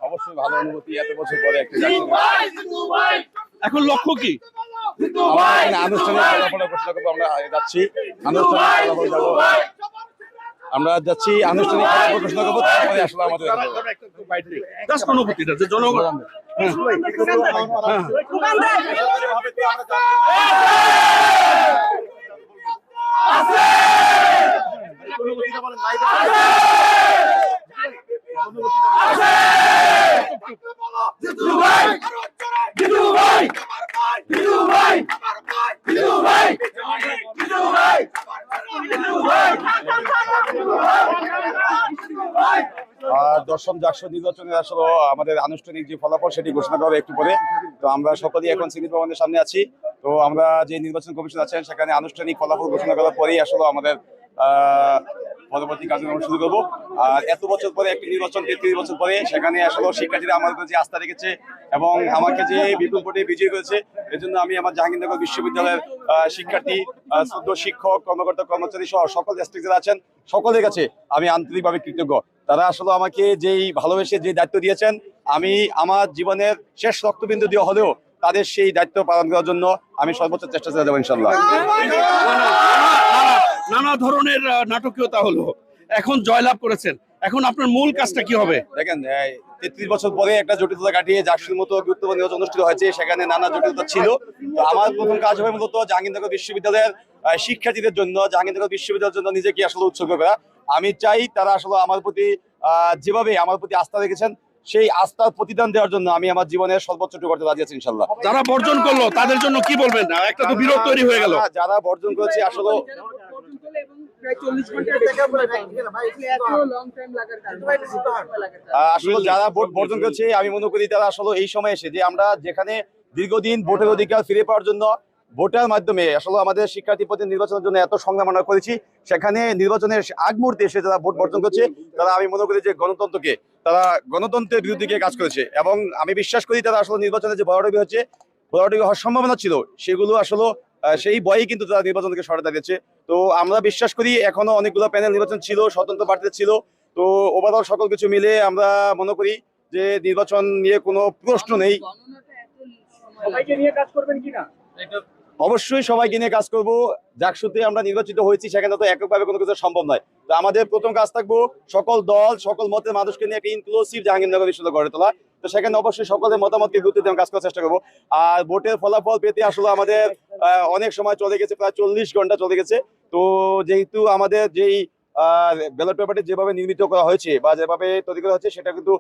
অবশ্যই ভালো অনুভূতি, এত বছর পরে একটা এখন লক্ষ্য কি? আনুষ্ঠানিক ফলাফল ঘোষণা করবো। আমরা যাচ্ছি আনুষ্ঠানিক ফলাফল যাবো, আমরা যাচ্ছি আনুষ্ঠানিক ফলাফল ঘোষণা করবো, তারপরে আসলে আমাদের জাস্ট অনুভূতিটা যে জনগণ দশম জাকসু নির্বাচনের আসলে আমাদের আনুষ্ঠানিক যে ফলাফল সেটি ঘোষণা করা হবে একটু পরে। তো আমরা সকলেই এখন সিনেট ভবনের সামনে আছি। তো আমরা যে নির্বাচন কমিশন আছেন সেখানে আনুষ্ঠানিক ফলাফল ঘোষণা করার পরেই আসলে আমাদের পরবর্তী কার্যক্রম শুরু করবো। আর এত বছর পরে একটি নির্বাচন, 33 বছর পরে, সেখানে আসলে শিক্ষার্থীরা আমার উপর যে আস্থা রেখেছে এবং আমাকে যে বিপুল ভোটে বিজয়ী করেছে, এর জন্য আমি আমার জাহাঙ্গীরনগর বিশ্ববিদ্যালয়ের শিক্ষার্থী, শ্রদ্ধ শিক্ষক, কর্মকর্তা, কর্মচারী সহ সকল স্টেক যারা আছেন সকলের কাছে আমি আন্তরিকভাবে কৃতজ্ঞ। তারা আসলে আমাকে যেই ভালোবেসে যে দায়িত্ব দিয়েছেন, আমি আমার জীবনের শেষ রক্তবিন্দু দিয়ে হলেও তাদের সেই দায়িত্ব পালন করার জন্য আমি সর্বোচ্চ চেষ্টা করে যাবো ইনশাল্লাহ। নানা ধরনের নাটকীয়তা হলো, এখন জয়লাভ করেছেন, এখন আপনার মূল কাজটা কি হবে? দেখেন, 33 বছর পরে একটা জটিলতা কাটিয়ে জাকসুর মতো গুরুত্বপূর্ণ নির্বাচন অনুষ্ঠিত হয়েছে, সেখানে নানা জটিলতা ছিল। তো আমার প্রথম কাজ হবে মূলত জাহাঙ্গীরনগর বিশ্ববিদ্যালয়ের শিক্ষার্থীদের জন্য, জাহাঙ্গীরনগর বিশ্ববিদ্যালয়ের জন্য নিজেকে আসলে উৎসর্গ করা। আমি চাই তারা আসলে আমার প্রতি যেভাবে আমার প্রতি আস্থা রেখেছেন, সেই আস্থার প্রতিদান দেওয়ার জন্য আমি আমার জীবনের সর্বোচ্চটুকু করতে রাজি আছি ইনশাল্লাহ। যারা বর্জন করলো তাদের জন্য কি বলবেন? না একটা তো বিরোধ তৈরি হয়ে গেল। যারা বর্জন করেছে আসলে আসলে যারা ভোট বর্জন করেছে, আমি মনে করি তারা আসলে এই সময় এসে যে আমরা যেখানে দীর্ঘদিন ভোটের অধিকার ফিরে পাওয়ার জন্য ভোটের মাধ্যমে আসলে আমাদের শিক্ষার্থী প্রতিনিধি নির্বাচনের জন্য এত সংগ্রাম আমরা করেছি, সেখানে নির্বাচনের আগ মুহূর্তে এসে যারা ভোট বর্জন করছে, তারা আমি মনে করি যে তারা গণতন্ত্রের বিরুদ্ধে গিয়ে কাজ করেছে। এবং আমি বিশ্বাস করি তারা আসলে নির্বাচনে যে বড় হচ্ছে, বড় হওয়ার সম্ভাবনা ছিল, সেগুলো আসলে সেই ভয়েই কিন্তু তারা নির্বাচন থেকে সরে দাঁড়িয়েছে। তো আমরা বিশ্বাস করি এখনো অনেকগুলো প্যানেল নির্বাচন ছিল, স্বতন্ত্র প্রার্থী ছিল। তো ওভারঅল সকল কিছু মিলে আমরা মনে করি যে নির্বাচন নিয়ে কোনো প্রশ্ন নেই। অবশ্যই সবাইকে নিয়ে কাজ করব। জাকসুতে আমরা নির্বাচিত হয়েছি, সেখানে তো এককভাবে কোনো কিছু সম্ভব নয়। তো আমাদের প্রথম কাজ থাকবো সকল দল, সকল মতের মানুষকে নিয়ে একটা ইনক্লুসিভ জাহাঙ্গীরনগর বিশ্ববিদ্যালয় গড়ে তোলা। তো সেখানে অবশ্যই সকলের মতামতকে গুরুত্ব দিয়ে কাজ করার চেষ্টা করবো। আর ভোটের ফলাফল পেতে আসলে আমাদের অনেক সময় চলে গেছে, প্রায় 40 ঘন্টা চলে গেছে। তো যেহেতু আমাদের যেই ব্যালট পেপারটি যেভাবে নির্মিত করা হয়েছে বা যেভাবে তৈরি করা হয়েছে, সেটা কিন্তু